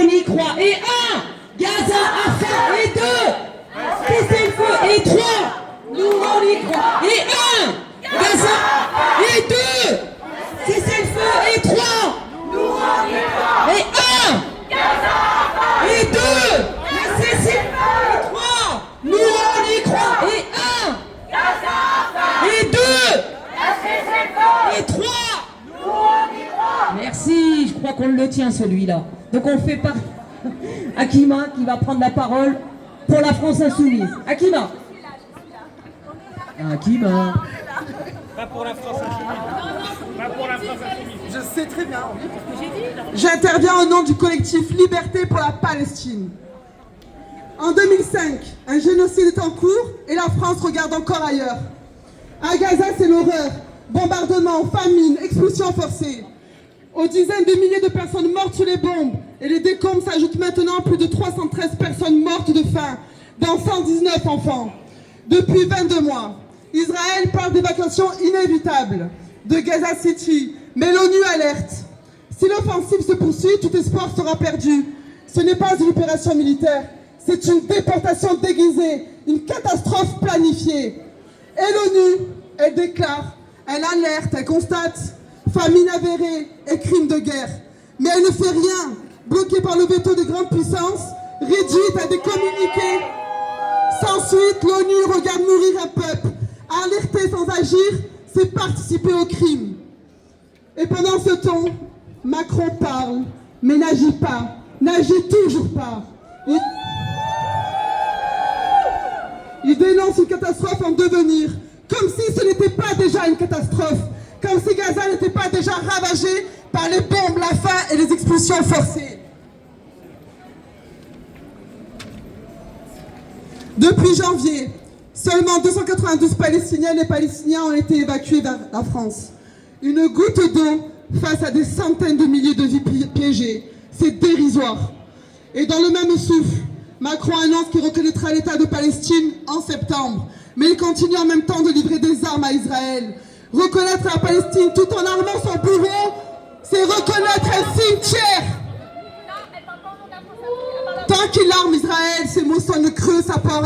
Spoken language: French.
on y croit. Et un, Gaza à faim. Et deux, cessez-le-feu. Et trois, nous on y croit. Et un, Gaza. Et deux, cessez-le-feu. Et trois, nous on y croit. Et un, Gaza. Et deux, cessez-le-feu. Et trois, nous on y croit. Et un, Gaza. Et deux, cessez-le-feu. Et trois, nous on y croit. Merci, je crois qu'on le tient celui-là. Donc on fait par Hakima qui va prendre la parole pour la France Insoumise. Hakima. Hakima. Pas pour la France Insoumise. Pas pour la France Insoumise. Je sais très bien. J'interviens au nom du collectif Liberté pour la Palestine. En 2005, un génocide est en cours et la France regarde encore ailleurs. À Gaza, c'est l'horreur. Bombardements, famine, expulsions forcées. Aux dizaines de milliers de personnes mortes sous les bombes. Et les décombres s'ajoutent maintenant à plus de 313 personnes mortes de faim, dont 119 enfants. Depuis 22 mois, Israël parle d'évacuation inévitable de Gaza City. Mais l'ONU alerte. Si l'offensive se poursuit, tout espoir sera perdu. Ce n'est pas une opération militaire, c'est une déportation déguisée, une catastrophe planifiée. Et l'ONU, elle déclare, elle alerte, elle constate famine avérée et crimes de guerre. Mais elle ne fait rien, bloquée par le veto des grandes puissances, réduite à des communiqués. Sans suite, l'ONU regarde mourir un peuple. Alerter sans agir, c'est participer au crime. Et pendant ce temps, Macron parle, mais n'agit pas, n'agit toujours pas. Il dénonce une catastrophe en devenir, comme si ce n'était pas déjà une catastrophe, comme si Gaza n'était pas déjà ravagée par les bombes, la faim et les expulsions forcées. Depuis janvier, seulement 292 Palestiniennes et Palestiniens ont été évacués vers la France. Une goutte d'eau face à des centaines de milliers de vies piégées. C'est dérisoire. Et dans le même souffle, Macron annonce qu'il reconnaîtra l'État de Palestine en septembre. Mais il continue en même temps de livrer des armes à Israël. Reconnaître la Palestine tout en armant son bureau, c'est reconnaître un cimetière. Tant qu'il arme Israël, ses mots sonnent creux, sa parole.